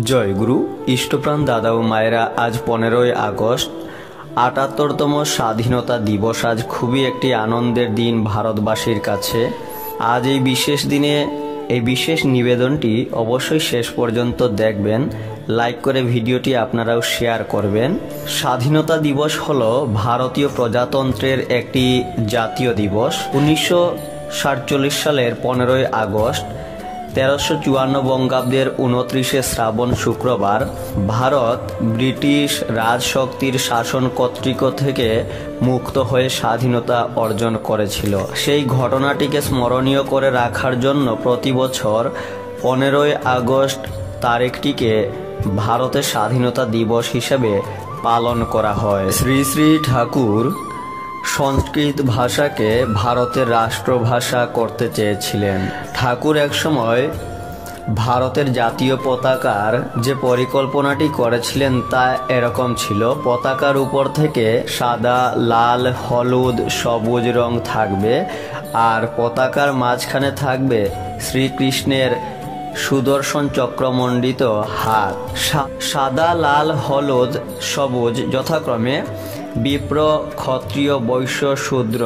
জয়গুরু ইষ্টপ্রাণ দাদা ও মায়েরা, আজ 15ই আগস্ট ৭৮তম স্বাধীনতা দিবস। আজ খুবই একটি আনন্দের দিন ভারতবাসীর কাছে। আজ এই বিশেষ দিনে এই বিশেষ নিবেদনটি অবশ্যই শেষ পর্যন্ত দেখবেন, লাইক করে ভিডিওটি আপনারাও শেয়ার করবেন। স্বাধীনতা দিবস হলো ভারতীয় প্রজাতন্ত্রের একটি জাতীয় দিবস। 1947 সালের 15ই আগস্ট 1354 বঙ্গাব্দের 29শে শ্রাবণ শুক্রবার ভারত ব্রিটিশ রাজশক্তির শাসন কর্তৃক থেকে মুক্ত হয়ে স্বাধীনতা অর্জন করেছিল। সেই ঘটনাটিকে স্মরণীয় করে রাখার জন্য প্রতি বছর 15ই আগস্ট তারিখটিকে ভারতের স্বাধীনতা দিবস হিসেবে পালন করা হয়। শ্রী শ্রী ঠাকুর সংস্কৃত ভাষাকে ভারতের রাষ্ট্রভাষা করতে চেয়েছিলেন। ঠাকুর একসময় ভারতের জাতীয় পতাকার যে পরিকল্পনাটি করেছিলেন তা এরকম ছিল: পতাকার উপর থেকে সাদা, লাল, হলুদ, সবুজ রং থাকবে, আর পতাকার মাঝখানে থাকবে শ্রীকৃষ্ণের সুদর্শন চক্রমণ্ডিত হাত। সাদা, লাল, হলুদ, সবুজ যথাক্রমে বিপ্র, ক্ষত্রিয়, বৈশ্য, শূদ্র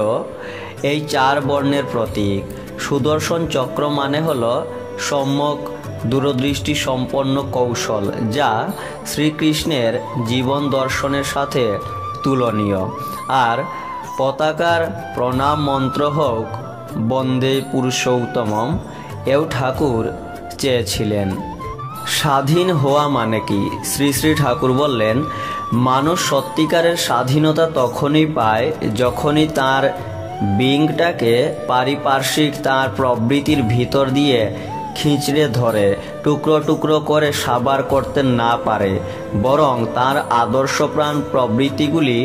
এই 4 বর্ণের প্রতীক। সুদর্শন চক্র মানে হলো সম্যক দূরদৃষ্টি সম্পন্ন কৌশল, যা শ্রীকৃষ্ণের জীবন দর্শনের সাথে তুলনীয়। আর পতাকার প্রণাম মন্ত্র হোক বন্দে পুরুষোত্তমম, এও ঠাকুর চেয়েছিলেন। স্বাধীন হওয়া মানে কি? শ্রী শ্রী ঠাকুর বললেন, মানুষ সত্যিকারের স্বাধীনতা তখনই পায় যখনই তার বিংটাকে পারিপার্শ্বিক তার প্রবৃত্তির ভিতর দিয়ে খিঁচড়ে ধরে টুকরো টুকরো করে সাবার করতে না পারে, বরং তার আদর্শপ্রাণ প্রবৃত্তিগুলি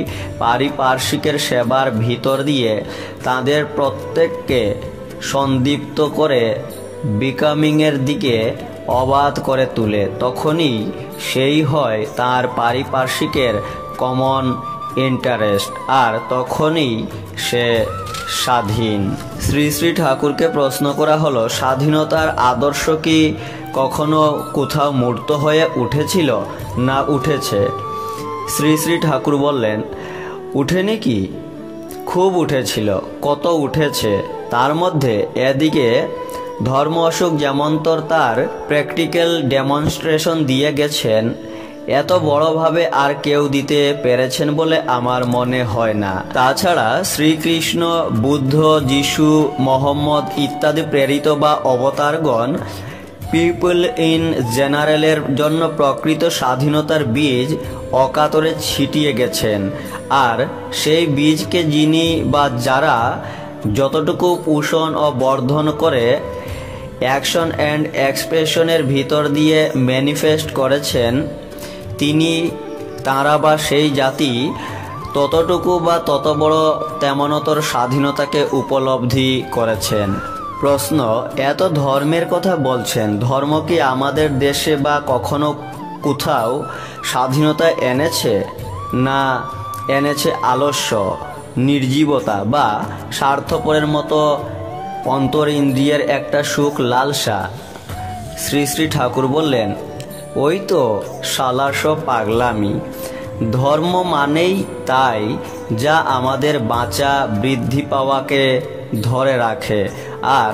পারিপার্শ্বিকের সেবার ভিতর দিয়ে তাদের প্রত্যেককে সন্দীপ্ত করে বিকামিংয়ের দিকে অবাধ করে তুলে। তখনই সেই হয় তার পারিপার্শ্বিকের কমন ইন্টারেস্ট, আর তখনই সে স্বাধীন। শ্রী শ্রী ঠাকুরকে প্রশ্ন করা হলো, স্বাধীনতার আদর্শ কি কখনো কোথাও মূর্ত হয়ে উঠেছিল না উঠেছে? শ্রী শ্রী ঠাকুর বললেন, উঠেনি কি? খুব উঠেছিল। কত উঠেছে? তার মধ্যে এদিকে ধর্ম অশোক যেমন্তর তার প্র্যাকটিক্যাল ডেমনস্ট্রেশন দিয়ে গেছেন, এত বড়ভাবে আর কেউ দিতে পেরেছেন বলে আমার মনে হয় না। তাছাড়া শ্রীকৃষ্ণ, বুদ্ধ, যিশু, মোহাম্মদ ইত্যাদি প্রেরিত বা অবতারগণ পিপল ইন জেনারেলের জন্য প্রকৃত স্বাধীনতার বীজ অকাতরে ছিটিয়ে গেছেন, আর সেই বীজকে যিনি বা যারা যতটুকু পোষণ ও বর্ধন করে অ্যাকশন অ্যান্ড এক্সপ্রেশনের ভিতর দিয়ে ম্যানিফেস্ট করেছেন, তাঁরা বা সেই জাতি ততটুকু বা তত বড় তেমনতর স্বাধীনতাকে উপলব্ধি করেছেন। প্রশ্ন, এত ধর্মের কথা বলছেন, ধর্ম কি আমাদের দেশে বা কখনো কোথাও স্বাধীনতা এনেছে? না, এনেছে আলস্য, নির্জীবতা বা স্বার্থপরের মতো অন্তরিন্দ্রিয়ের একটা সুখ লালসা। শ্রী শ্রী ঠাকুর বললেন, ওই তো সালাস পাগলামি। ধর্ম মানেই তাই যা আমাদের বাঁচা বৃদ্ধি পাওয়াকে ধরে রাখে, আর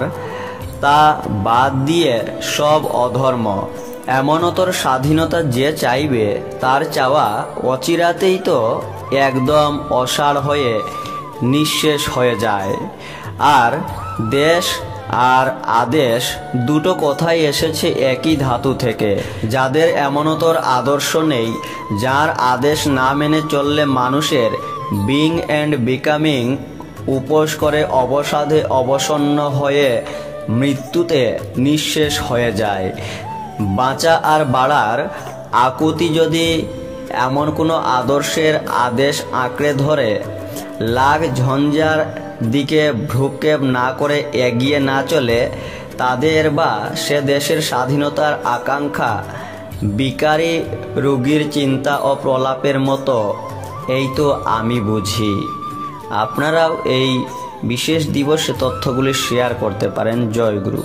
তা বাদ দিয়ে সব অধর্ম। এমনতর স্বাধীনতা যে চাইবে তার চাওয়া অচিরাতেই তো একদম অসাড় হয়ে নিঃশেষ হয়ে যায়। আর দেশ আর আদেশ দুটো কথাই এসেছে একই ধাতু থেকে। যাদের এমনতর আদর্শ নেই, যার আদেশ না মেনে চললে মানুষের বিং অ্যান্ড বিকামিং উপোস করে অবসাদে অবসন্ন হয়ে মৃত্যুতে নিঃশেষ হয়ে যায়। বাঁচা আর বাড়ার আকুতি যদি এমন কোনো আদর্শের আদেশ আঁকড়ে ধরে লাগ ঝঞ্ঝার দিকে ভ্রুক্ষেপ না করে এগিয়ে না চলে, তাদের বা সে দেশের স্বাধীনতার আকাঙ্ক্ষা বিকারী রোগীর চিন্তা ও প্রলাপের মতো। এই তো আমি বুঝি। আপনারাও এই বিশেষ দিবসে তথ্যগুলি শেয়ার করতে পারেন। জয় গুরু।